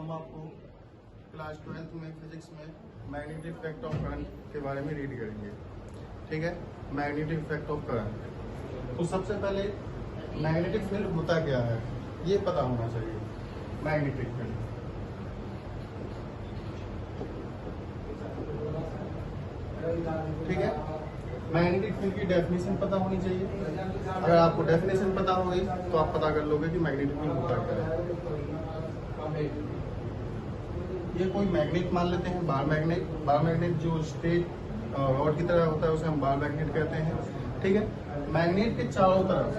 हम आपको class 12th में फिजिक्स में मैग्नेटिक इफेक्ट ऑफ करंट के बारे में रीड करेंगे। ठीक है, मैग्नेटिक इफेक्ट ऑफ करंट। तो सबसे पहले मैग्नेटिक फील्ड होता क्या है ये पता होना चाहिए। मैग्नेटिक फील्ड, ठीक है, मैग्नेटिक फील्ड की डेफिनेशन पता होनी चाहिए। अगर आपको डेफिनेशन पता होगी तो आप पता कर लोगे कि मैग्नेटिक फील्ड होता क्या है। ये कोई मैग्नेट मान लेते हैं, बार मैग्नेट। बार मैग्नेट जो स्ट्रेट रॉड की तरह होता है उसे हम बार मैग्नेट कहते हैं। ठीक है, मैग्नेट के चारों तरफ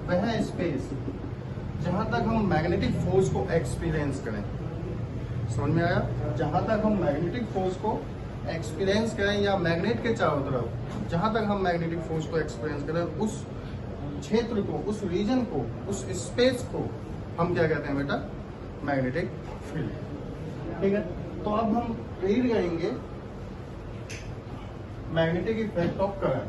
वह स्पेस जहां तक हम मैग्नेटिक फोर्स को एक्सपीरियंस करें, समझ में आया? जहां तक हम मैग्नेटिक फोर्स को एक्सपीरियंस करें या मैग्नेट के चारों तरफ जहां तक हम मैग्नेटिक फोर्स को एक्सपीरियंस करें, उस क्षेत्र को, उस रीजन को, उस स्पेस को हम क्या कहते हैं बेटा? Magnetic field. ठीक है, तो अब हम रीड करेंगे magnetic effect of current.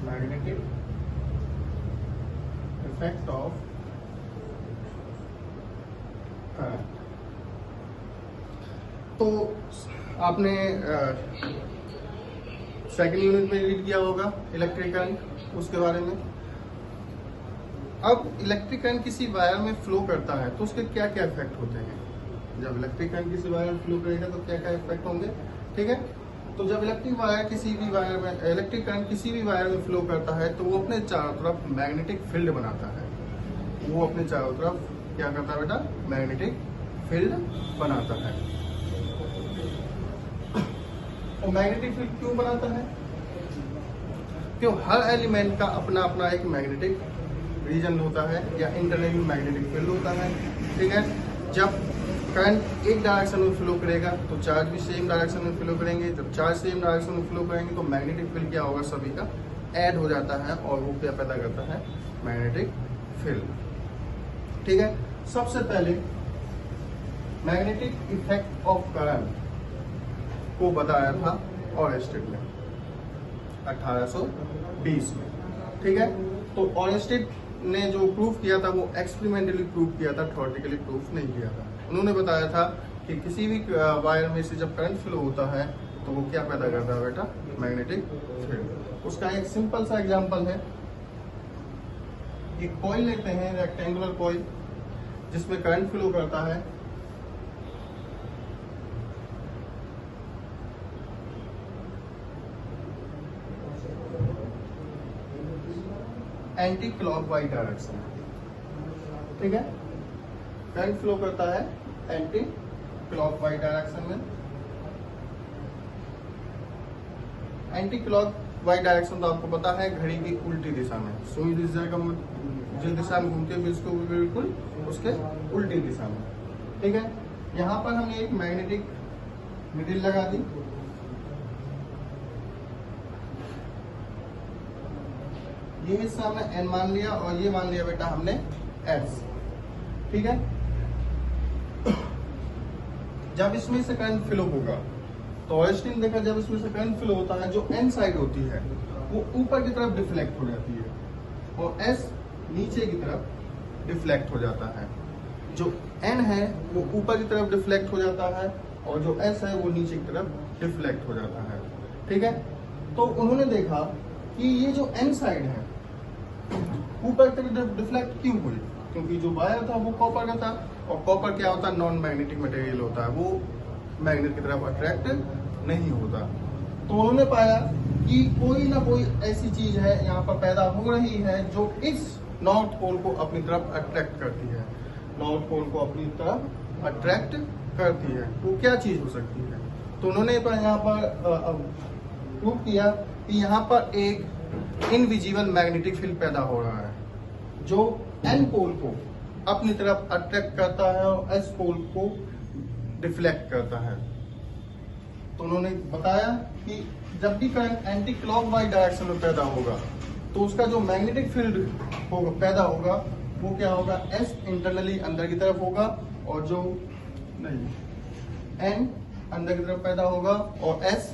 Magnetic effect of current. तो आपने सेकेंड यूनिट में रीड किया होगा इलेक्ट्रिक करंट, उसके बारे में। अब इलेक्ट्रिक करंट किसी वायर में फ्लो करता है तो उसके क्या क्या इफेक्ट होते हैं। जब इलेक्ट्रिक करंट किसी वायर में फ्लो करेगा तो क्या क्या इफेक्ट होंगे। ठीक है, तो जब इलेक्ट्रिक करंट किसी भी वायर में फ्लो करता है तो वो अपने चारों तरफ मैग्नेटिक फील्ड बनाता है। वो अपने चारों तरफ क्या करता है बेटा? मैग्नेटिक फील्ड बनाता है। और मैग्नेटिक फील्ड क्यों बनाता है? क्यों? हर एलिमेंट का अपना अपना एक मैग्नेटिक रीजन होता है या इंटरनल मैग्नेटिक फील्ड होता है। ठीक है, जब करंट एक डायरेक्शन में फ्लो करेगा तो चार्ज भी सेम डायरेक्शन में फ्लो करेंगे। जब चार्ज सेम डायरेक्शन में फ्लो करेंगे तो मैग्नेटिक फील्ड क्या होगा? सभी का ऐड हो जाता है और वो क्या पैदा करता है? Magnetic field. ठीक है, सबसे पहले मैग्नेटिक इफेक्ट ऑफ करंट को बताया था ऑरेस्टेड ने 1820 में। ठीक है, तो ऑरेस्टेड ने जो प्रूफ किया था वो एक्सपेरिमेंटली प्रूफ किया था, थ्योरेटिकली प्रूफ नहीं किया था। उन्होंने बताया था कि किसी भी वायर में से जब करंट फ्लो होता है तो वो क्या पैदा करता है बेटा? Magnetic field. उसका एक सिंपल सा एग्जांपल है, एक कॉइल लेते हैं, रेक्टेंगुलर कॉइल जिसमें करंट फ्लो करता है। Anti clockwise direction. ठीक है, करंट फ्लो करता है एंटी क्लॉकवाइज डायरेक्शन में। एंटी क्लॉकवाइज डायरेक्शन तो आपको पता है, घड़ी की उल्टी दिशा में। सुई दिशा का जिस दिशा में घूमते हुए उसको बिल्कुल उसके उल्टी दिशा में। ठीक है, यहाँ पर हमने एक मैग्नेटिक निडल लगा दी। ये हिस्सा हमने N मान लिया और ये मान लिया बेटा हमने S। ठीक है, जब इसमें से करंट फ्लो होगा तो ऑरेस्टीन देखा, जब इसमें से करंट फ्लो होता है जो N साइड होती है वो ऊपर की तरफ डिफ्लेक्ट हो जाती है और S नीचे की तरफ डिफ्लेक्ट हो जाता है। जो N है वो ऊपर की तरफ डिफ्लेक्ट हो जाता है और जो S है वो नीचे की तरफ डिफ्लेक्ट हो जाता है। ठीक है, तो उन्होंने देखा कि ये जो N साइड है ऊपर की तरफ डिफ्लेक्ट क्यों हुई? क्योंकि जो वायर था वो कॉपर का था और कॉपर क्या होता है? नॉन मैग्नेटिक मटेरियल होता है, वो मैग्नेट की तरफ अट्रैक्ट नहीं होता। तो उन्होंने पाया कि कोई ना कोई ऐसी चीज है यहाँ पर पैदा हो रही है जो इस नॉर्थ पोल को अपनी तरफ अट्रैक्ट करती है। नॉर्थ पोल को अपनी तरफ अट्रैक्ट करती है, वो क्या चीज हो सकती है? तो उन्होंने यहाँ पर प्रूव किया कि यहाँ पर एक इनविजिबल मैग्नेटिक फील्ड पैदा हो रहा है जो N पोल को अपनी तरफ अट्रैक्ट करता है और S पोल को डिफ्लेक्ट करता है। तो उन्होंने बताया कि जब भी करंट एंटी क्लॉकवाइज डायरेक्शन में पैदा होगा तो उसका जो मैग्नेटिक फील्ड होगा पैदा होगा वो क्या होगा? S इंटरनली अंदर की तरफ होगा और जो N अंदर की तरफ पैदा होगा और S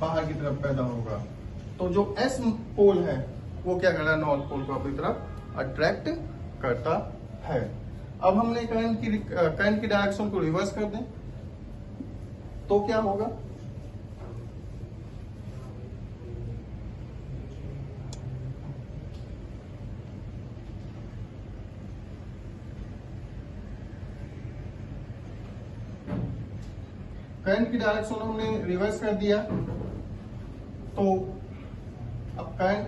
बाहर की तरफ पैदा होगा। तो जो S पोल है वो क्या कर रहा है, नॉर्थ पोल को अपनी तरफ अट्रैक्ट करता है। अब हमने करंट की डायरेक्शन को रिवर्स कर दें तो क्या होगा, करंट की डायरेक्शन हमने रिवर्स कर दिया तो अब करंट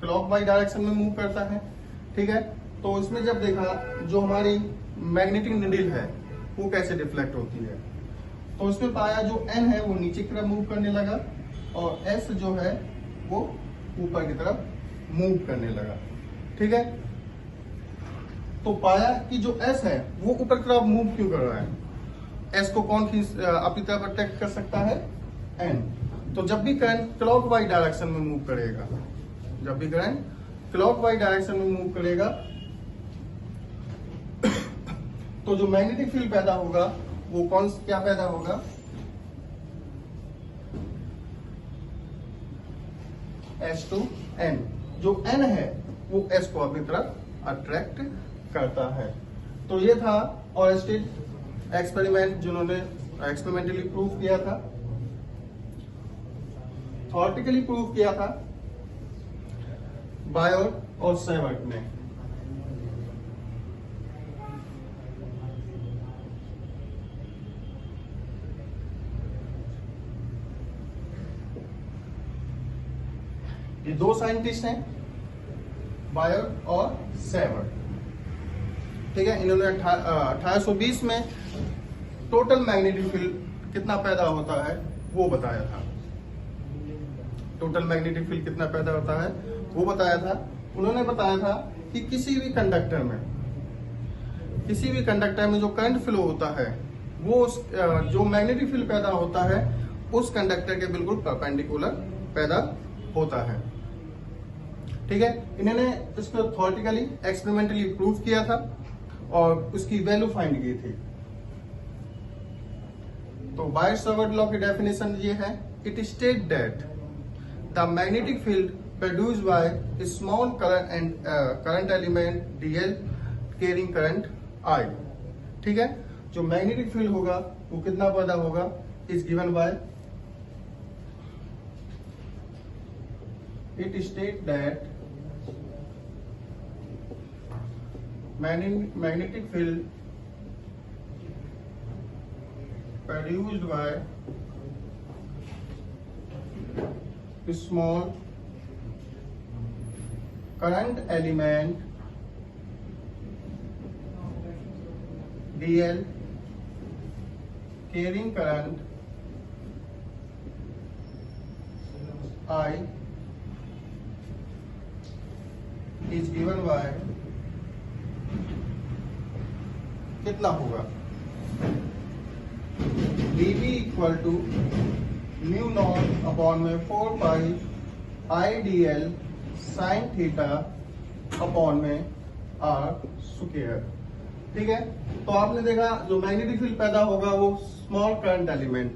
क्लॉकवाइज डायरेक्शन में मूव करता है। ठीक है, तो इसमें जब देखा जो हमारी मैग्नेटिक नीडल है वो कैसे डिफ्लेक्ट होती है, तो इसमें पाया जो एन है वो नीचे की तरफ मूव करने लगा और एस जो है वो ऊपर की तरफ मूव करने लगा। ठीक है, तो पाया कि जो एस है वो ऊपर की तरफ मूव क्यों कर रहा है, एस को कौन अपनी तरफ अट्रैक्ट कर सकता है, एन। तो जब भी करंट क्लॉकवाइज डायरेक्शन में मूव करेगा, जब भी करंट क्लॉकवाइज डायरेक्शन में मूव करेगा तो जो मैग्नेटिक फील्ड पैदा होगा वो क्या पैदा होगा, S2N। जो N है वो S को अपनी तरफ अट्रैक्ट करता है। तो ये था ऑयस्टेड एक्सपेरिमेंट जिन्होंने एक्सपेरिमेंटली प्रूव किया था, थ्योरेटिकली प्रूव किया था बायर और सेवर्ट ने। ये दो साइंटिस्ट हैं, बायर और सेवर्ट। ठीक है, इन्होंने 1820 में टोटल मैग्नेटिक फील्ड कितना पैदा होता है वो बताया था। टोटल मैग्नेटिक फील्ड कितना पैदा होता है वो बताया था। उन्होंने बताया था कि किसी भी कंडक्टर में जो करंट फ्लो होता है वो जो मैग्नेटिक फील्ड पैदा होता है उस कंडक्टर के बिल्कुल परपेंडिकुलर पैदा होता है। ठीक है, इन्होंने इसको थ्योरेटिकली एक्सपेरिमेंटली प्रूव किया था और उसकी वैल्यू फाइंड की थी। तो बायर-सावर्ट लॉ की डेफिनेशन ये है, it state that the magnetic field produced by small current element dl carrying current I। ठीक है, जो मैग्नेटिक फील्ड होगा वो कितना पैदा होगा, is given by, it state that magnetic field produced by small current element dl carrying current I is given by कितना होगा, dV equal to mu not upon में 4 pi I dl sine theta upon में r square. ठीक है, तो आपने देखा जो मैग्नेटिक फील्ड पैदा होगा वो स्मॉल करंट एलिमेंट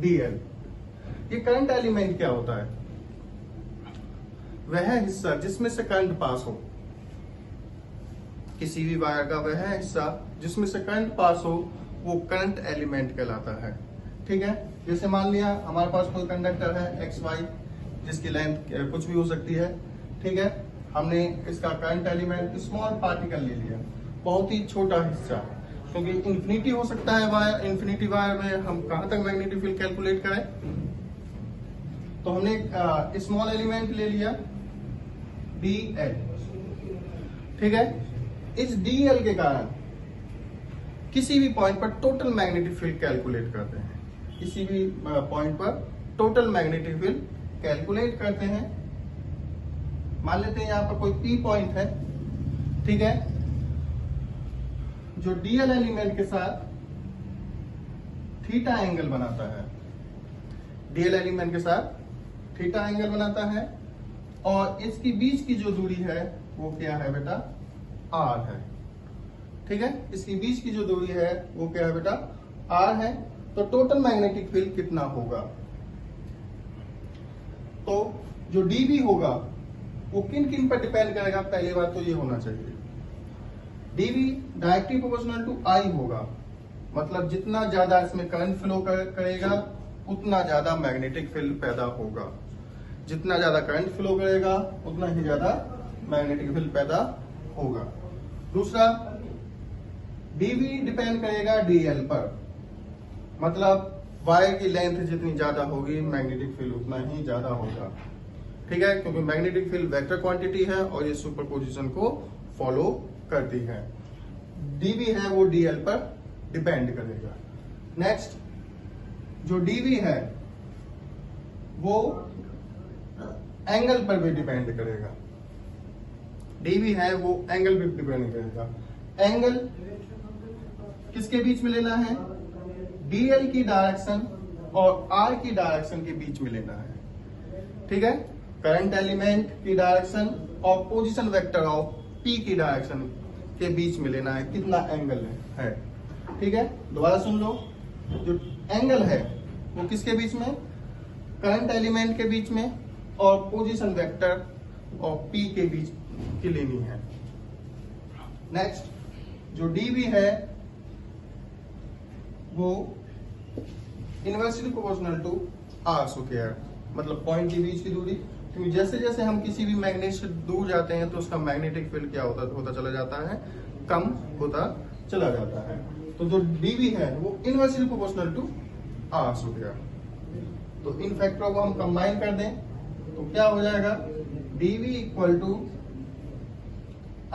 dl। ये करंट एलिमेंट क्या होता है, वह हिस्सा जिसमें से करंट पास हो, किसी भी वायर का वह हिस्सा जिसमें से करंट पास हो वो करंट एलिमेंट कहलाता है। ठीक है, जैसे मान लिया हमारे पास कोई कंडक्टर है XY जिसकी लेंथ कुछ भी हो सकती है। ठीक है, हमने इसका करंट एलिमेंट स्मॉल पार्टिकल ले लिया, बहुत ही छोटा हिस्सा, क्योंकि इंफिनिटी हो सकता है वायर, इंफिनिटी वायर में हम कहां तक मैग्नेटिक फील्ड कैलकुलेट करें। तो हमने स्मॉल एलिमेंट ले लिया dl। ठीक है, इस dl के कारण किसी भी पॉइंट पर टोटल मैग्नेटिक फील्ड कैलकुलेट करते हैं, किसी भी पॉइंट पर टोटल मैग्नेटिक फील्ड कैलकुलेट करते हैं। मान लेते हैं यहां पर कोई P पॉइंट है। ठीक है, जो dl एलिमेंट के साथ थीटा एंगल बनाता है, dl एलिमेंट के साथ थीटा एंगल बनाता है और इसकी बीच की जो दूरी है वो क्या है बेटा, r है। ठीक है, इसकी बीच की जो दूरी है वो क्या है बेटा, r है। तो टोटल मैग्नेटिक फील्ड कितना होगा, तो जो dB होगा वो किन किन पर डिपेंड करेगा, पहली बात तो ये होना चाहिए डीवी डायरेक्टली प्रोपोर्शनल टू आई होगा, मतलब जितना ज्यादा इसमें करंट फ्लो करेगा उतना ज्यादा मैग्नेटिक फील्ड पैदा होगा, जितना ज्यादा करंट फ्लो करेगा उतना ही ज्यादा मैग्नेटिक फील्ड पैदा होगा। दूसरा, डीवी डिपेंड करेगा डीएल पर, मतलब वायर की लेंथ जितनी ज्यादा होगी मैग्नेटिक फील्ड उतना ही ज्यादा होगा, ठीक है, क्योंकि मैग्नेटिक फील्ड वेक्टर क्वांटिटी है और ये सुपरपोजिशन को फॉलो करती है। डीवी है वो डीएल पर डिपेंड करेगा। नेक्स्ट, जो डीवी है वो एंगल पर भी डिपेंड करेगा, डीवी है वो एंगल पे डिपेंड करेगा। एंगल किसके बीच में लेना है, डीएल की डायरेक्शन और आर की डायरेक्शन के बीच में लेना है, ठीक है, करंट एलिमेंट की डायरेक्शन और पोजीशन वेक्टर ऑफ पी की डायरेक्शन के बीच में लेना है, कितना एंगल है, ठीक है। दोबारा सुन लो, जो एंगल है वो किसके बीच में, करंट एलिमेंट के बीच में और पोजीशन वेक्टर और पी के बीच की लेनी है। नेक्स्ट, जो डीवी है वो inversely proportional to r square, मतलब पॉइंट के बीच की दूरी, क्योंकि जैसे जैसे हम किसी भी मैग्नेट से दूर जाते हैं तो उसका मैग्नेटिक फील्ड क्या होता चला जाता है, कम होता चला जाता है। तो जो डीवी है वो inversely proportional to r square. तो इन फैक्टरों को हम कंबाइन कर दें तो क्या हो जाएगा, dV equal to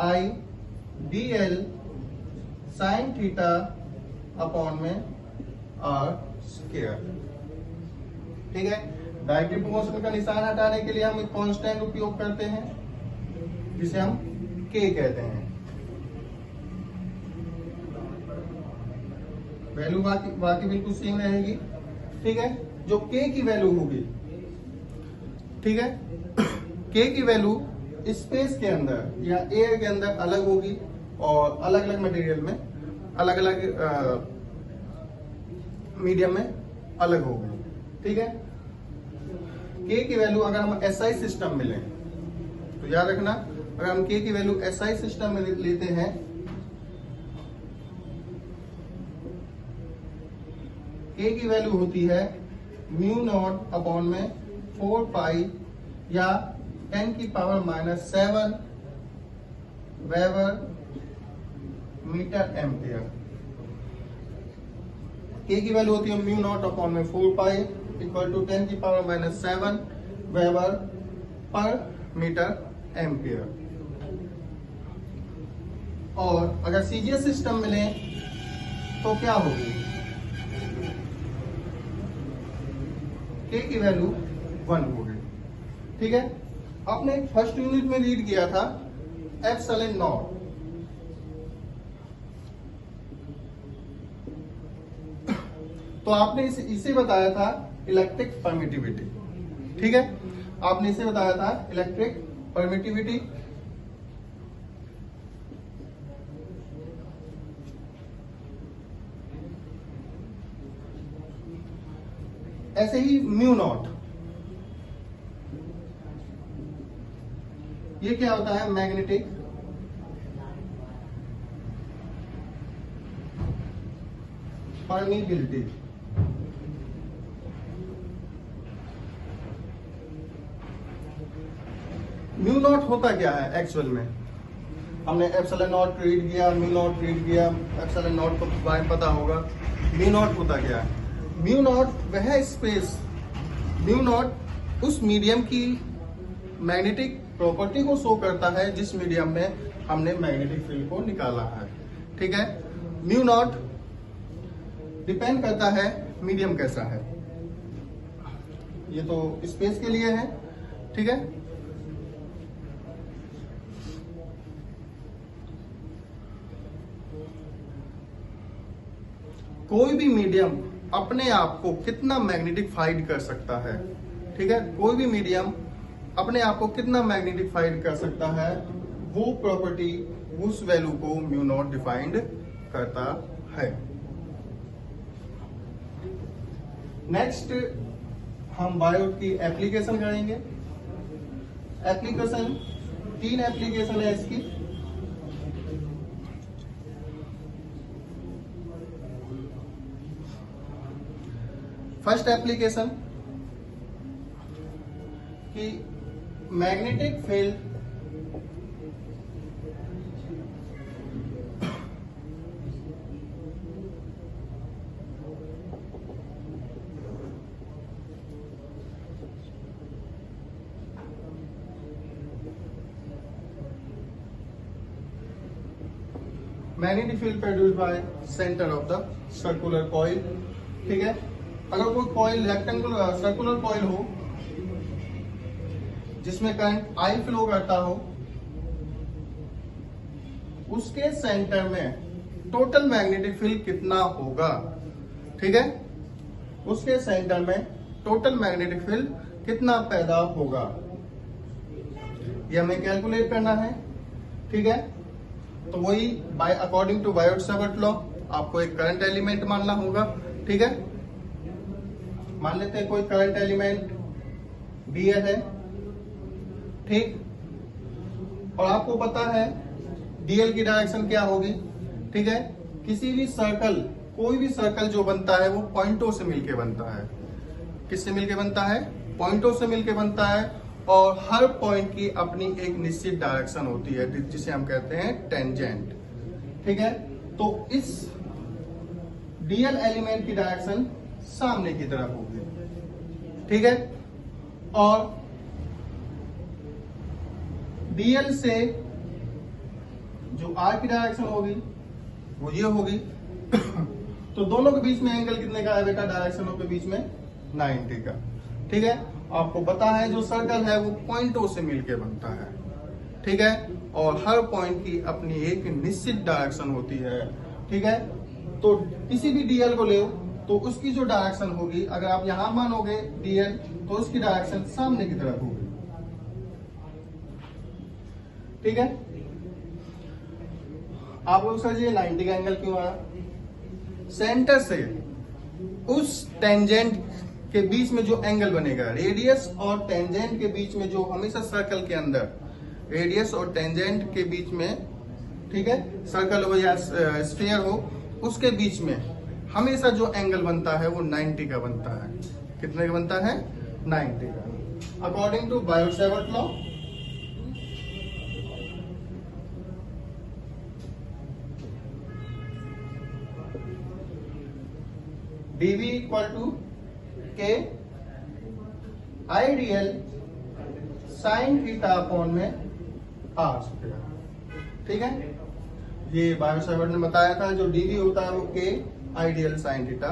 I d l sine theta upon में आर स्क्वायर, ठीक है। डायरेक्टली प्रोपोर्शनल का निशान हटाने के लिए हम एक कांस्टेंट उपयोग करते हैं जिसे हम के कहते हैं। वैल्यू बाकी बिल्कुल सेम रहेगी, ठीक है। जो के की वैल्यू होगी, ठीक है, के की वैल्यू स्पेस के अंदर या एयर के अंदर अलग होगी और अलग अलग मटेरियल में, अलग अलग मीडियम में अलग होगी, ठीक है। के की वैल्यू अगर हम एसआई सिस्टम में लें तो याद रखना, अगर हम के की वैल्यू एसआई सिस्टम में लेते हैं के की वैल्यू होती है म्यू नॉट अपॉन में 4 पाई या 10⁻⁻7 वेबर मीटर एम्पियर। के की वैल्यू होती है म्यू नॉट अपॉन में 4 pi equal to 10⁻⁷ weber per metre ampere. और अगर सीजीएस सिस्टम में लें तो क्या होगी, के की वैल्यू 1 होगी, ठीक है। आपने फर्स्ट यूनिट में रीड किया था एप्सिलॉन नॉट, तो आपने इसे बताया था इलेक्ट्रिक परमिटिविटी, ठीक है, आपने इसे बताया था इलेक्ट्रिक परमिटिविटी। ऐसे ही म्यू नॉट, ये क्या होता है, मैग्नेटिक परमिटिविटी। म्यू नॉट होता क्या है एक्चुअल में, हमने एप्सिलॉन नॉट रीड किया, म्यू नॉट रीड किया, एप्सिलॉन नॉट को बारे में पता होगा। म्यू नॉट होता क्या है, म्यू नॉट वह स्पेस, म्यू नॉट उस मीडियम की मैग्नेटिक प्रॉपर्टी को शो करता है जिस मीडियम में हमने मैग्नेटिक फील्ड को निकाला है, ठीक है। म्यू नॉट डिपेंड करता है मीडियम कैसा है, ये तो स्पेस के लिए है, ठीक है। कोई भी मीडियम अपने आप को कितना मैग्नेटिफाइड कर सकता है, ठीक है, कोई भी मीडियम अपने आप को कितना मैग्नेटिफाइड कर सकता है, वो प्रॉपर्टी उस वैल्यू को म्यू नॉट डिफाइंड करता है। नेक्स्ट हम बायोट की एप्लीकेशन करेंगे। एप्लीकेशन, 3 एप्लीकेशन है इसकी। फर्स्ट एप्लीकेशन कि magnetic field magnetic field produced by centre of the circular coil. ठीक है, अगर कोई कॉइल रेक्टेंगुलर सर्कुलर कॉइल हो जिसमें करंट आई फ्लो करता हो, उसके सेंटर में टोटल मैग्नेटिक फील्ड कितना होगा। ठीक है, उसके सेंटर में टोटल मैग्नेटिक फील्ड कितना पैदा होगा, ये हमें कैलकुलेट करना है। ठीक है, तो वही by according to Biot Savart law आपको एक करंट एलिमेंट मानना होगा। ठीक है, मान लेते हैं कोई करंट एलिमेंट डीएल है। ठीक, और आपको पता है डीएल की डायरेक्शन क्या होगी। ठीक है, किसी भी सर्कल, कोई भी सर्कल जो बनता है वो पॉइंटों से मिलके बनता है। किससे मिलके बनता है? पॉइंटों से मिलके बनता है, और हर पॉइंट की अपनी एक निश्चित डायरेक्शन होती है जिसे हम कहते हैं टेंजेंट। ठीक है, तो इस डीएल एलिमेंट की डायरेक्शन सामने की तरफ होगी। ठीक है, और डीएल से जो आर की डायरेक्शन होगी वो ये होगी। तो दोनों के बीच में एंगल कितने का है बेटा? डायरेक्शनों के बीच में 90 का। ठीक है, आपको पता है जो सर्कल है वो पॉइंटों से मिलके बनता है। ठीक है, और हर पॉइंट की अपनी एक निश्चित डायरेक्शन होती है। ठीक है, तो किसी भी डीएल को ले तो उसकी जो डायरेक्शन होगी, अगर आप यहां मानोगे डीएल, तो उसकी डायरेक्शन सामने की तरफ होगी। ठीक है, आप लोग सोचिए 90 का एंगल क्यों आया? सेंटर से उस टेंजेंट के बीच में जो एंगल बनेगा, रेडियस और टेंजेंट के बीच में जो हमेशा सर्कल के अंदर रेडियस और टेंजेंट के बीच में, ठीक है, सर्कल हो या स्फीयर हो, उसके बीच में हमेशा जो एंगल बनता है वो 90 का बनता है। कितने का बनता है? 90 का, according to Biot Savart law. dV equal to k ideal sine theta upon में आर स्क्वायर। ठीक है, ये बायोट-सावर्ट ने बताया था, जो dV होता है वो के आइडियल साइन थीटा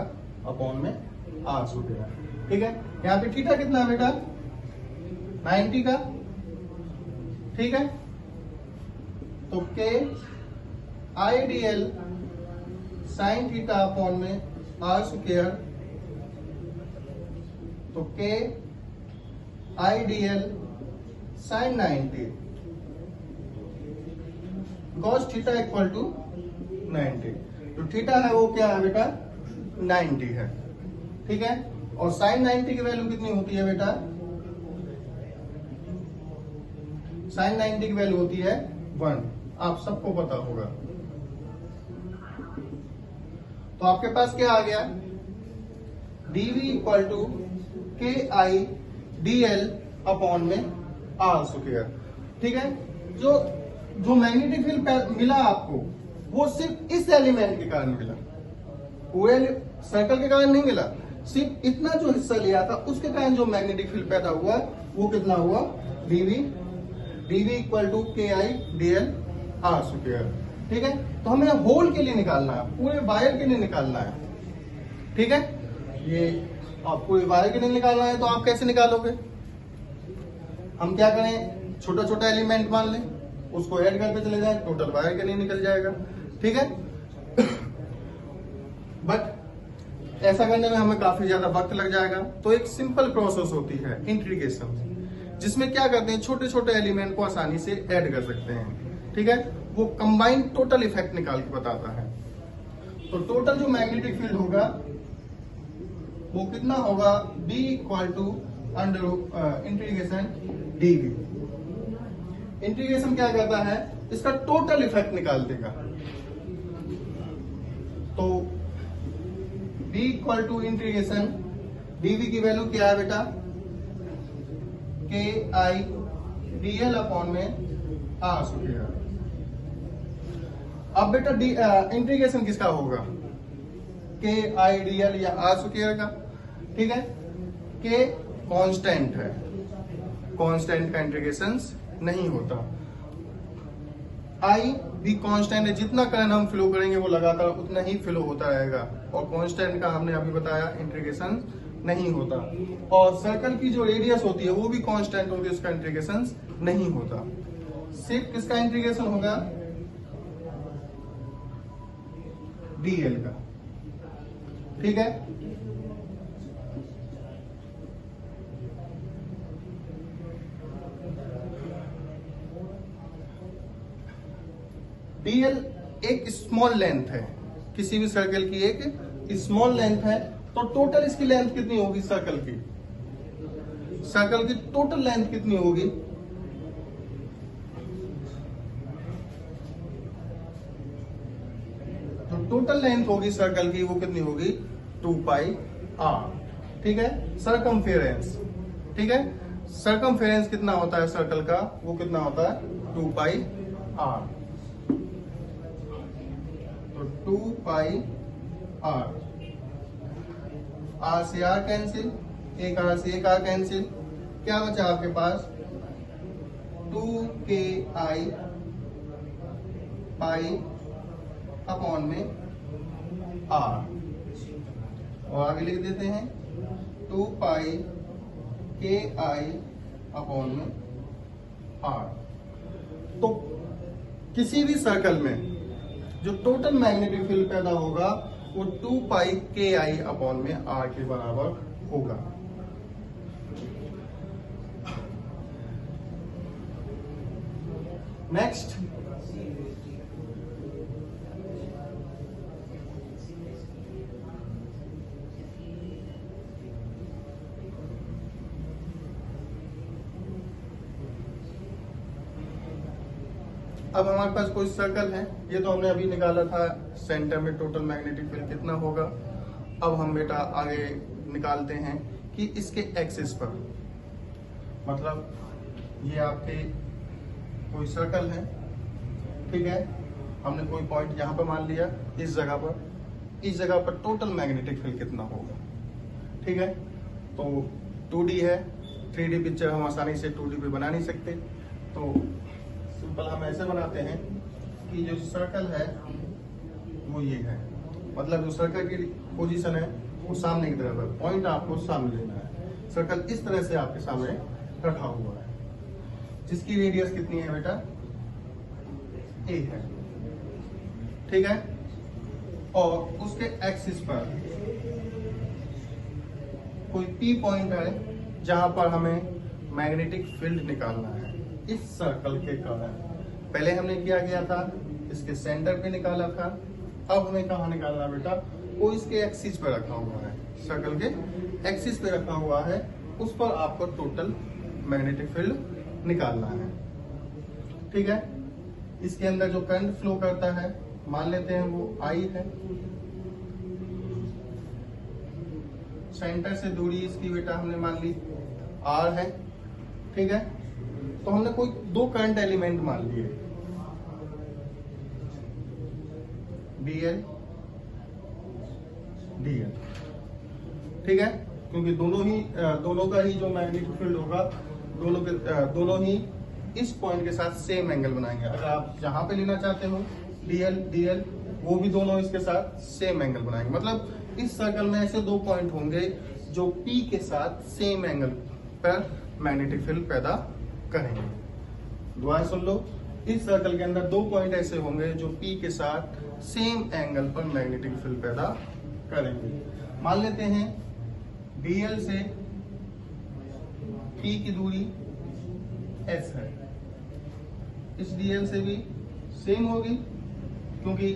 अपॉन में आर स्क्वायर। ठीक है, यहाँ पे थीटा कितना है बेटा? 90 का। ठीक है, तो k ideal sine theta upon में आर स्क्वायर, तो k ideal sine 90 gauss theta equal to 90। तो थीटा है वो क्या है बेटा? 90 है। ठीक है, और साइन 90 की वैल्यू कितनी होती है बेटा? साइन 90 की वैल्यू होती है 1, आप सबको पता होगा। तो आपके पास क्या आ गया? dV इक्वल टू के आई डीएल अपॉन में आर स्क्वायर। ठीक है, जो मैग्नेटिक फील्ड मिला आपको वो सिर्फ इस एलिमेंट के कारण मिला, पूरे सर्कल के कारण नहीं मिला। सिर्फ इतना जो हिस्सा लिया था उसके कारण जो मैग्नेटिक फील्ड पैदा हुआ वो कितना हुआ? dV इक्वल टू के आई डीएल आर स्क्वायर। ठीक है, तो हमें होल के लिए निकालना है, पूरे वायर के लिए निकालना है। ठीक है, ये आप पूरे वायर के लिए निकालना है, तो आप कैसे निकालोगे? हम क्या करें, छोटा छोटा एलिमेंट मान लें, उसको ऐड करते चले जाए, टोटल वायर के लिए निकल जाएगा। ठीक है, बट ऐसा करने में हमें काफी ज्यादा वक्त लग जाएगा। तो एक सिंपल प्रोसेस होती है इंटीग्रेशन, जिसमें क्या करते हैं, छोटे छोटे एलिमेंट को आसानी से ऐड कर सकते हैं। ठीक है, वो कंबाइंड टोटल इफेक्ट निकाल के बताता है। तो टोटल जो मैग्नेटिक फील्ड होगा वो कितना होगा? B equal to under integration dV। Integration क्या करता है, इसका टोटल इफेक्ट निकाल देगा। तो b equal to integration dv की वैल्यू क्या है बेटा, k I d l upon में आर स्क्वायर। अब बेटा इंटीग्रेशन किसका होगा, के आई डी एल या आर स्क्वायर का। ठीक है, के कांस्टेंट है, कांस्टेंट का इंटीग्रेशन नहीं होता। आई भी कांस्टेंट है, जितना करंट हम फ्लो करेंगे वो लगातार उतना ही फ्लो होता रहेगा, और कांस्टेंट का हमने अभी बताया इंटीग्रेशन नहीं होता। और सर्कल की जो रेडियस होती है वो भी कांस्टेंट होती है, उसका इंटीग्रेशन नहीं होता। सिर्फ किसका इंटीग्रेशन होगा, डीएल का। ठीक है, डीएल एक स्मॉल लेंथ है, किसी भी सर्कल की एक स्मॉल लेंथ है, तो टोटल इसकी लेंथ कितनी होगी, सर्कल की टोटल लेंथ कितनी होगी, तो टोटल लेंथ होगी सर्कल की वो कितनी होगी, 2 पाई आर। ठीक है, सरकमफेरेंस, ठीक है, सरकमफेरेंस कितना होता है सर्कल का, वो कितना होता है 2 पाई आर। तो 2 पाई आर, आर से आर कैंसिल, एक आर से एक आर कैंसिल, क्या बचा आपके पास 2 के आई पाई अपॉन में आर, और आगे लिख देते हैं 2 पाई के आई अपॉन में आर। तो किसी भी सर्कल में जो टोटल मैग्नेटिक फील्ड पैदा होगा वो 2 पाई के आई अपॉन में आर के बराबर होगा। नेक्स्ट, अब हमारे पास कोई सर्कल है, ये तो हमने अभी निकाला था सेंटर में टोटल मैग्नेटिक फील्ड कितना होगा। अब हम बेटा आगे निकालते हैं कि इसके एक्सिस पर, मतलब ये आपके कोई सर्कल है, ठीक है, हमने कोई पॉइंट यहाँ पर मान लिया, इस जगह पर टोटल मैग्नेटिक फील्ड कितना होगा। ठीक है, तो 2D है, 3D पिक्चर हम आसानी से 2D पे बना नहीं सकते, तो सिंपल हम ऐसे बनाते हैं कि जो सर्कल है वो ये है, मतलब जो सर्कल की पोजीशन है वो सामने की तरफ है, पॉइंट आपको सामने लेना है। सर्कल इस तरह से आपके सामने रखा हुआ है, जिसकी रेडियस कितनी है बेटा, ए है। ठीक है, और उसके एक्सिस पर कोई पी पॉइंट है जहां पर हमें मैग्नेटिक फील्ड निकालना है इस सर्कल के कारण। पहले हमने क्या किया था, इसके सेंटर पे निकाला था, अब हमें कहाँ निकालना बेटा, वो इसके एक्सिस पे रखा हुआ है, सर्कल के एक्सिस पे रखा हुआ है, उस पर आपको टोटल मैग्नेटिक फील्ड निकालना है। ठीक है, इसके अंदर जो करंट फ्लो करता है मान लेते हैं वो आई है, सेंटर से दूरी इसकी बेटा हमने मान ली आर है। ठीक है, तो हमने कोई 2 करंट एलिमेंट मान लिए, BL DL। ठीक है, क्योंकि दोनों का ही जो मैग्नेटिक फील्ड होगा, दोनों ही इस पॉइंट के साथ सेम एंगल बनाएंगे। अगर आप जहां पे लेना चाहते हो DL वो भी दोनों इसके साथ सेम एंगल बनाएंगे। मतलब इस सर्कल में ऐसे 2 पॉइंट होंगे जो P के साथ सेम एंगल पर मैग्नेटिक फील्ड पैदा करेंगे। दोबारा सुन लो, इस सर्कल के अंदर 2 पॉइंट ऐसे होंगे जो P के साथ सेम एंगल पर मैग्नेटिक फील्ड पैदा करेंगे। मान लेते हैं DL से P की दूरी S है, इस DL से भी सेम होगी, क्योंकि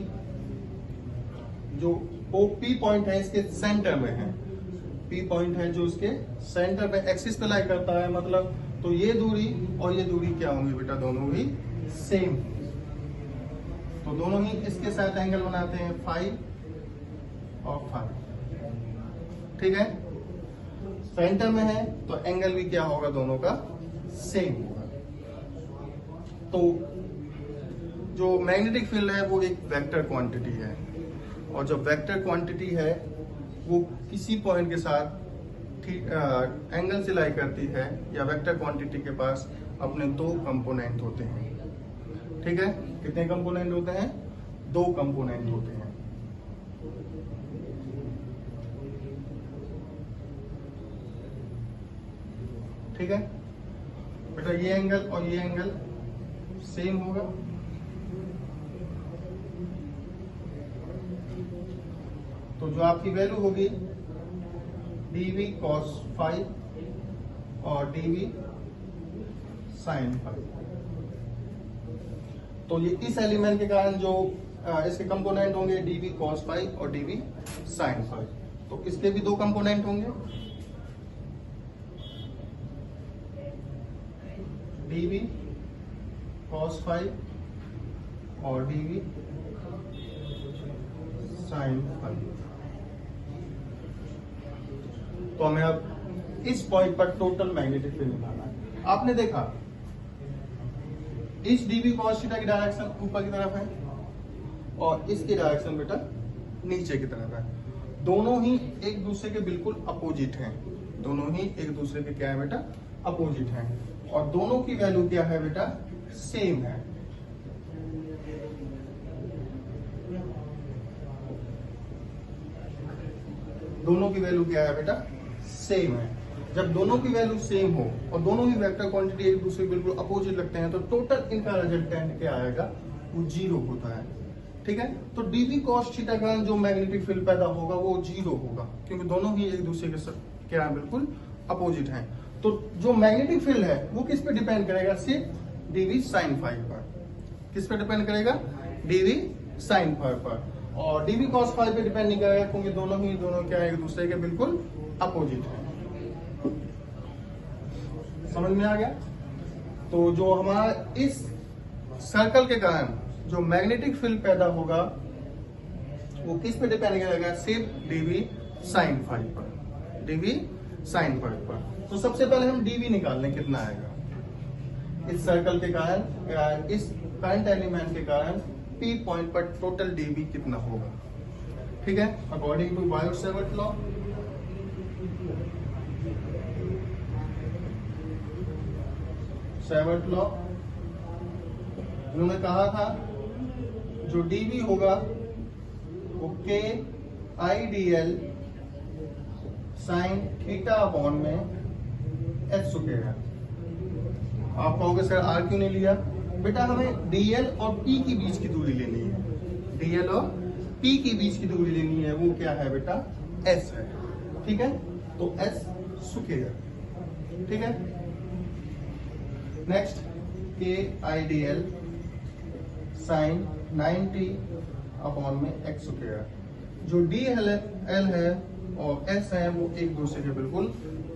जो P पॉइंट है इसके सेंटर में है, P पॉइंट है जो इसके सेंटर पे एक्सिस पे लाई करता है, मतलब तो ये दूरी और ये दूरी क्या होंगी बेटा, दोनों ही सेम। तो दोनों ही इसके साथ एंगल बनाते हैं 5 और 5, ठीक है। सेंटर में है तो एंगल भी क्या होगा, दोनों का सेम होगा। तो जो मैग्नेटिक फील्ड है वो एक वेक्टर क्वांटिटी है, और जब वेक्टर क्वांटिटी है वो किसी पॉइंट के साथ एंगल से लाई करती है, या वेक्टर क्वांटिटी के पास अपने दो कंपोनेंट होते हैं, ठीक है। कितने कंपोनेंट होते हैं, दो कंपोनेंट होते हैं। ठीक है बेटा, ये एंगल और ये एंगल सेम होगा। तो जो आपकी वैल्यू होगी dv cos phi और dv sin phi, तो ये इस एलिमेंट के कारण जो इसके कंपोनेंट होंगे dv cos phi और dv sin phi, तो इसके भी दो कंपोनेंट होंगे, dv cos phi और dv sin phi। तो हमें अब इस पॉइंट पर टोटल मैग्नेटिक फील्ड निकालना है। आपने देखा इस dv cos थीटा की डायरेक्शन ऊपर की तरफ है और इसकी डायरेक्शन बेटा नीचे की तरफ है। दोनों ही एक दूसरे के बिल्कुल अपोजिट हैं, दोनों ही एक दूसरे के क्या है बेटा, अपोजिट हैं, और दोनों की वैल्यू क्या है बेटा, सेम है। दोनों की वैल्यू क्या है बेटा, सेम है। जब दोनों की वैल्यू सेम हो और दोनों ही वेक्टर क्वांटिटी एक दूसरे के बिल्कुल अपोजिट लगते हैं, तो टोटल इनका रिजल्टेंट क्या आएगा, वो 0 होता है, ठीक है। तो dv cos थीटा का जो मैग्नेटिक फील्ड पैदा होगा वो 0 होगा, क्योंकि दोनों ही एक दूसरे के साथ क्या है, बिल्कुल अपोजिट हैं। तो जो मैग्नेटिक फील्ड है वो किस पे डिपेंड करेगा, सिर्फ dv sin phi पर। किस पे डिपेंड करेगा, dv sin phi पर, और dv cos phi पे डिपेंड नहीं करेगा, क्योंकि दोनों क्या है, एक दूसरे के बिल्कुल अपोजिट है। समझ में आ गया। तो जो हमारा इस सर्कल के कारण जो मैग्नेटिक फील्ड पैदा होगा वो किस पे डिपेंड करेगा, सिर्फ dv sin phi पर, dv sin phi पर। तो सबसे पहले हम dv निकाल लें, कितना आएगा इस सर्कल के कारण, इस करंट एलिमेंट के कारण P पॉइंट पर टोटल dv कितना होगा, ठीक है। According to Biot Savart law, Savart law, उन्होंने कहा था जो dv होगा वो k idl sine theta upon में h स्क्वायर। आप कहोगे सर r क्यों नहीं लिया, बेटा हमें dl और p की बीच की दूरी लेनी है, dl और p की बीच की दूरी लेनी है, वो क्या है बेटा, s है, ठीक है। तो s स्क्वायर, ठीक है। Next k idl sine 90 upon में x स्क्वायर। जो dl है और s है वो एक दूसरे के बिल्कुल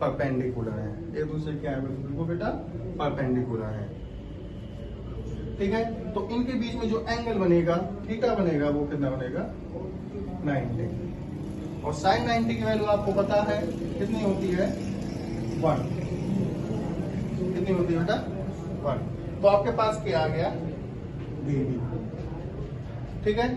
परपेंडिकुलर है, एक दूसरे क्या है, बिल्कुल बेटा परपेंडिकुलर है, ठीक है। तो इनके बीच में जो एंगल बनेगा, थीटा बनेगा, वो कितना बनेगा, 90, और साइन 90 की वैल्यू आपको पता है कितनी होती है, 1। कितनी होती है बेटा, 1। तो आपके पास क्या आ गया, dv, ठीक है।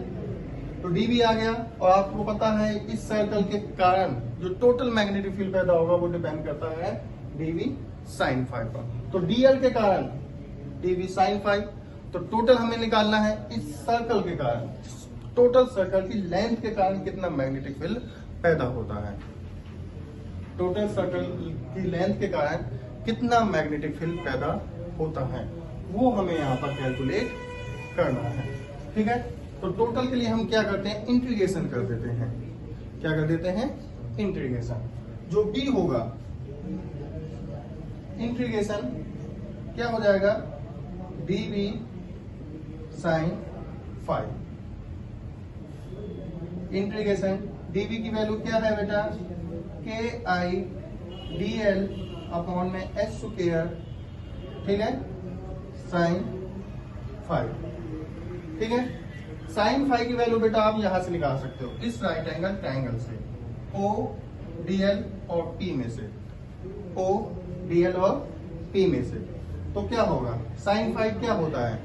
तो dv आ गया, और आपको पता है इस सर्कल के कारण जो टोटल मैग्नेटिक फील्ड पैदा होगा वो डिपेंड करता है dv sin phi पर। तो dl के कारण dv sin phi, तो टोटल हमें निकालना है इस सर्कल के कारण, टोटल सर्कल की लेंथ के कारण कितना मैग्नेटिक फील्ड पैदा होता है, टोटल सर्कल की लेंथ के कारण कितना मैग्नेटिक फील्ड पैदा होता है, वो हमें यहाँ पर कैलकुलेट करना है, ठीक है। तो टोटल के लिए हम क्या करते हैं, इंटीग्रेशन कर देते हैं। क्या कर देते हैं, इंटीग्रेशन। जो b होगा, इंटीग्रेशन क्या हो जाएगा, dv sin phi। Integration dv की वैल्यू क्या है बेटा, k i dl अपॉन में h स्क्वायर ठीक है, साइन फाइव। ठीक है, साइन फाइव की वैल्यू बेटा आप यहां से निकाल सकते हो, इस राइट एंगल ट्राइंगल से, ओ डीएल और पी में से, ओ डीएल और पी में से। तो क्या होगा, साइन फाइव क्या होता है,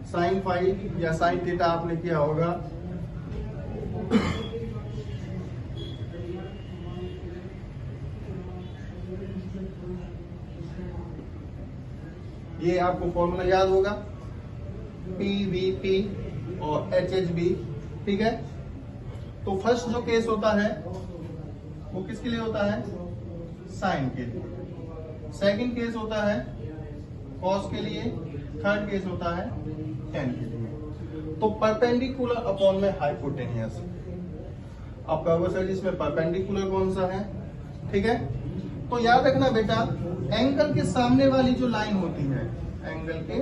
साइन फाइव या साइन थीटा आपने किया होगा ये आपको फॉर्मूला याद होगा, पी वी पी और एच एच बी। ठीक है, तो फर्स्ट जो केस होता है वो किसके लिए होता है, साइन के लिए। सेकंड केस होता है कॉस के लिए। थर्ड केस होता है टेन के लिए। तो परपेंडिकुलर अपॉन में हाइपोटेनियस। आप कहोगे सर इसमें परपेंडिकुलर कौन सा है। ठीक है, तो याद रखना बेटा, एंगल के सामने वाली जो लाइन होती है, एंगल के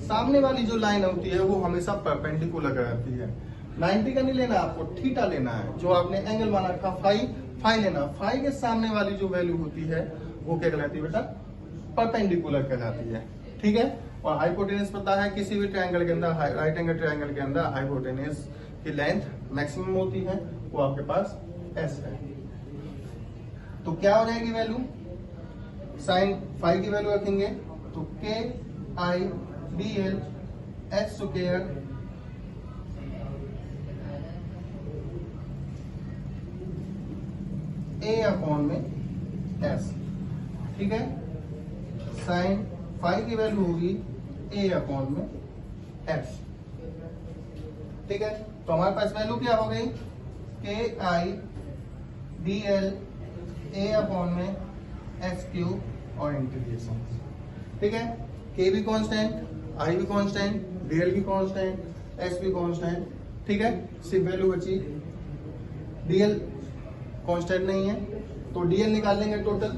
सामने वाली जो लाइन होती है वो हमेशा परपेंडिकुलर रहती है। 90 का नहीं लेना, आपको थीटा लेना है। जो आपने एंगल माना था फाई लेना। फाई के सामने वाली जो वैल्यू होती है वो क्या कहलाती है बेटा, परपेंडिकुलर कहलाती है। ठीक है, और हाइपोटेनस पता है किसी भी ट्रायंगल के अंदर, राइट एंगल ट्रायंगल के अंदर हाइपोटेनस की लेंथ मैक्सिमम होती है, वो आपके पास एस है। तो क्या हो जाएगी वैल्यू, साइन फाइव की वैल्यू रखेंगे तो के I d L H square A upon में एस। ठीक है, साइन फाइव की वैल्यू होगी ए अपॉन में एस। ठीक है, तो हमारे पास वैल्यू क्या हो गई, के I d L A upon में एक्स क्यूब और इंटीग्रेशन। ठीक है, के भी कांस्टेंट, आई भी कांस्टेंट, डीएल भी कांस्टेंट, एस भी कांस्टेंट। ठीक है, सिर्फ वैल्यू बची, डीएल कांस्टेंट नहीं है तो डीएल निकाल लेंगे टोटल।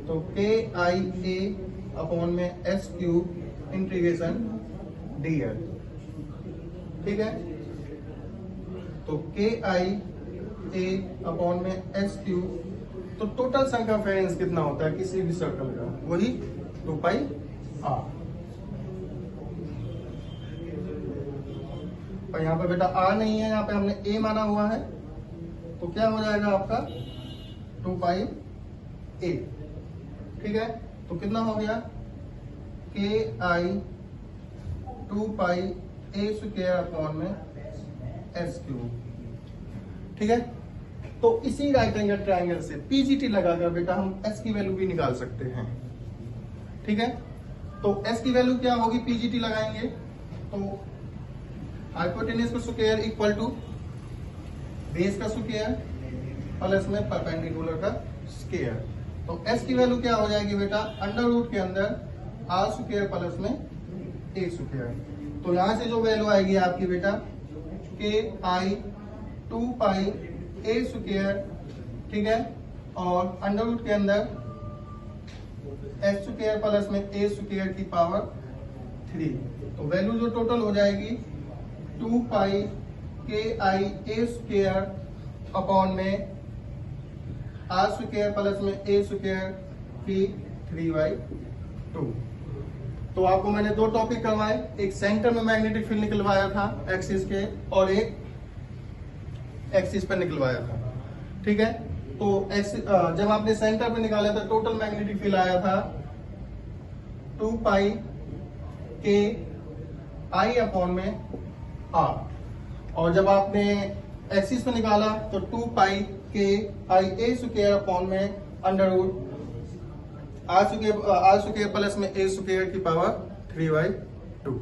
तो के आई ए अपॉन में एस क्यूब इंटीग्रेशन डीएल। ठीक है, तो के आई ए अपॉन में एस क्यूब, तो टोटल सर्कमफेरेंस कितना होता है किसी भी सर्कल का, वही 2 पाई आर। और यहाँ पे बेटा आर नहीं है, यहाँ पे हमने ए माना हुआ है, तो क्या हो जाएगा आपका 2 पाई ए। ठीक है, तो कितना हो गया, के आई 2 पाई ए स्क्वायर अपॉन में एस क्यूब। ठीक है, तो इसी राइट एंगल ट्रायंगल से पीजीटी लगाकर बेटा हम एस की वैल्यू भी निकाल सकते हैं। ठीक है, तो एस की वैल्यू क्या होगी, पीजीटी लगाएंगे तो हाइपोटेनस का स्क्वायर इक्वल टू बेस का स्क्वायर प्लस में परपेंडिकुलर का स्क्वायर। तो एस की वैल्यू क्या हो जाएगी बेटा, अंडर रूट के अंदर आर स्क्वायर प्लस में ए स्क्वायर। तो यहां से जो वैल्यू आएगी आपकी बेटा, के आई 2 पाई ए स्क्वायर। ठीक है, और अंडर रूट के अंदर एस स्क्वायर प्लस में ए स्क्वायर की पावर 3। तो वैल्यू जो टोटल हो जाएगी 2 pi k I a square upon में आर स्क्वायर प्लस में ए स्क्वायर की 3/2। तो आपको मैंने 2 टॉपिक करवाए, एक सेंटर में मैग्नेटिक फील्ड निकलवाया था एक्सिस के, और एक एक्सिस पे निकलवाया था। ठीक है, तो जब आपने सेंटर पे निकाला था टोटल मैग्नेटिक फील्ड आया था 2 पाई के आई अपॉन में आर, और जब आपने एक्सिस पे निकाला तो 2 pi k I a square upon में under root r square plus में ए स्क्वायर की पावर 3/2।